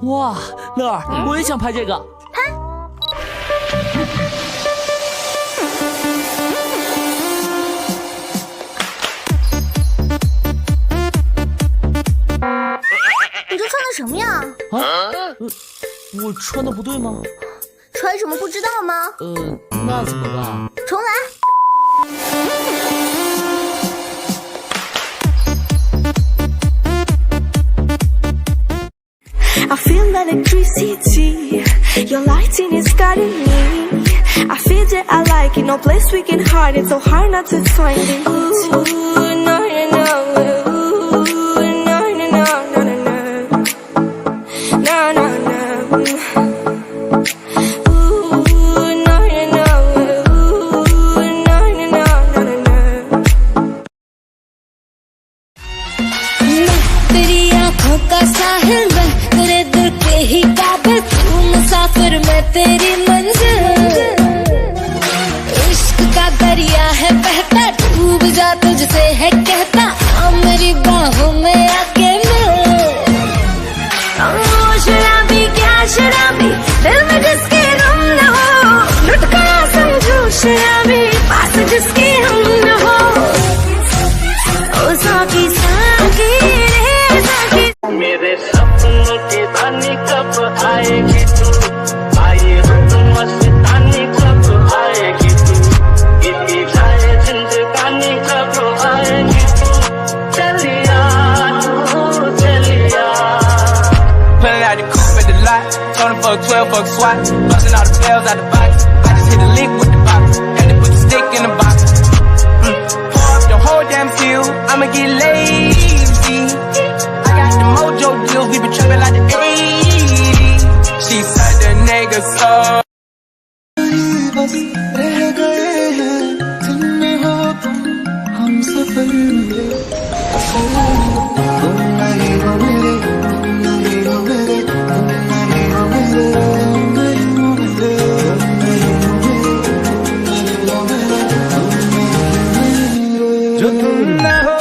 哇，乐儿，我也想拍这个。你这穿的什么呀？啊，我穿的不对吗？穿什么不知道吗？那怎么办？重来。I feel electricity, your lighting is guiding me. I feel that I like it, no place we can hide it, so hard not to find it. Ooh, no, no, no, ooh, no, no, no, no, no, no, no, no, no. का साहिल बन तेरे दिल के ही काबिल, तू मुसाफिर मैं तेरी मंजिल। इश्क का दरिया है बहता, डूब जा तुझसे है कहता, आ मेरी बाहों में आके मिल। शराबी क्या शराबी, दिल में जिसके गम न हो, लुट गया समझो शराबी, पास जिसके हम न हो। ओ साकी साकी रे साकी, मेरे सपनों की रानी कब आएगी तू, आए हो तुम मस्तानी कब आएगी तू, इतनी जाए जिंदगानी कब आएगी तू, चलिया तू चलिया। Pulling out the coupe at the lot, told him fuck 12, fuck SWAT, busting all the bells out the box. I just hit a lick with the box, had to put the stick in the box. Pour up the whole damn field, I'ma get lazy. Mojo deals, we been trapping like the 80s. She said the nigga so. बस रह गए हैं जिनमें हो तुम हम सफर में, तुम नहीं हो मेरे, तुम नहीं हो मेरे, तुम नहीं हो मेरे, तुम नहीं हो मेरे, तुम नहीं हो मेरे, तुम नहीं हो मेरे, जो तुम ना हो।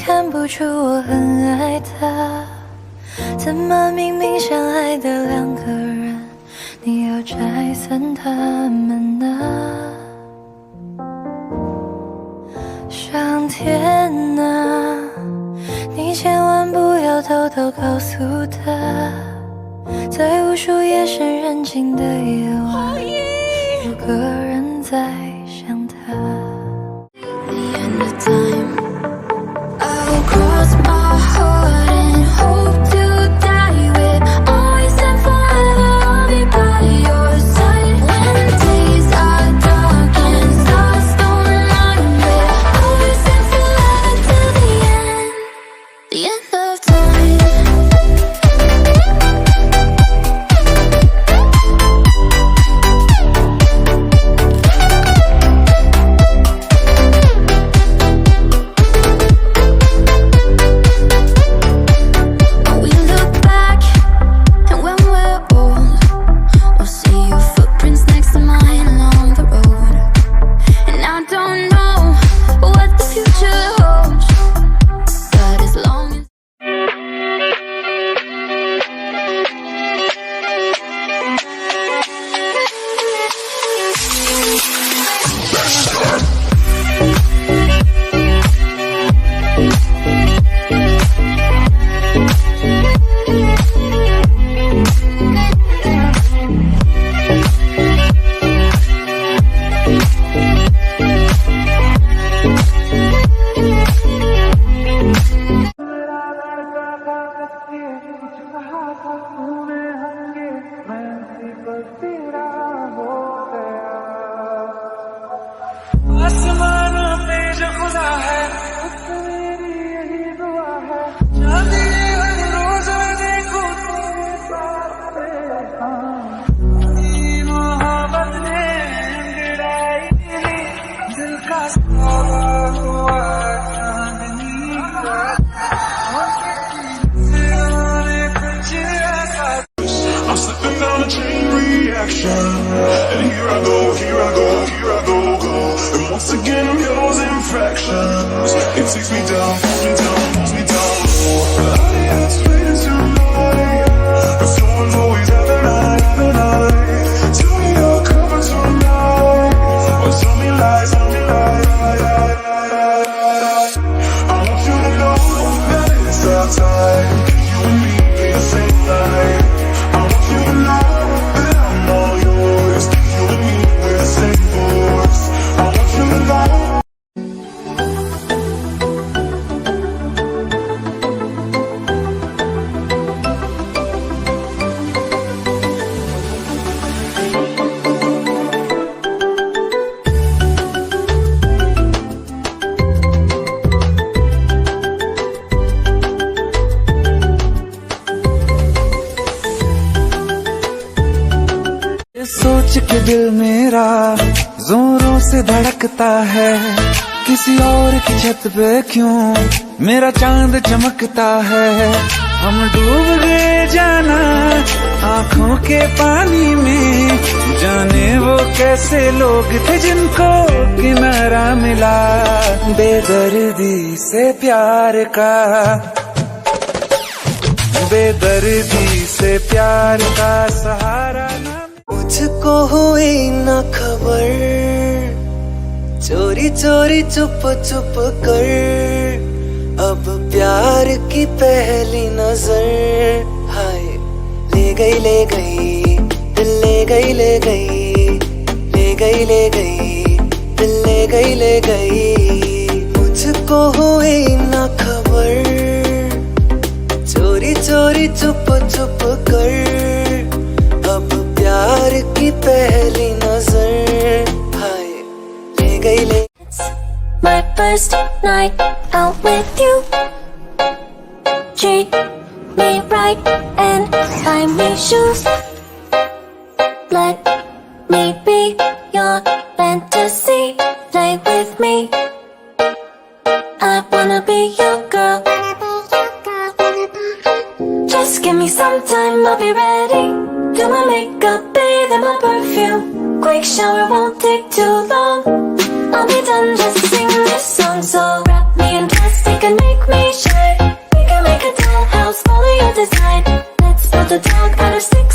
看不出我很爱他，怎么明明相爱的两个人，你要拆散他们呢？上天啊，你千万不要偷偷告诉他，在无数夜深人静的夜晚，有个人在想他。Cross my heart and hope to die with, always and forever I'll be by your side. When days are dark and stars don't light me, always and forever till the end of time. I'm slipping down a chain reaction, and here I go, here I go, here I go, go. And once again I'm yours in fractions. It takes me down, pulls me down, pulls me down low. But I ain't waiting tonight, 'cause someone's always at the night, at the night. Tell me you're coming tonight, or tell me lies, tell me lies. I want you to know that it's our time. You and me be the same night. I want you to know that I'm all yours. You and me, we're the same force. I want you to know. सोच के दिल मेरा जोरों से धड़कता है, किसी और की छत पे क्यों मेरा चांद चमकता है। हम डूब गए जाना आंखों के पानी में, जाने वो कैसे लोग थे जिनको किनारा मिला। बेदर्दी से प्यार का, बेदर्दी से प्यार का सहारा ना मुझको हुई न खबर, चोरी चोरी चुप चुप कर। अब प्यार की पहली नजर, हाय ले गई ले गई, दिल ले गई ले गई, ले गई ले गई, दिल ले गई ले गई। मुझको हुई न खबर, चोरी चोरी चुप चुप कर। अब प्यार की पहली नजर, हाय ले गई ले। My first night out with you. Treat me right and buy me shoes. Let me be your fantasy. Play with me. I wanna be your girl. Just give me some time, I'll be ready. Do my makeup, bathe in my perfume. Quick shower won't take too long. I'll be done, just sing this song. So wrap me in plastic and make me shine. We can make a dollhouse, follow your design. Let's build a dog out of stick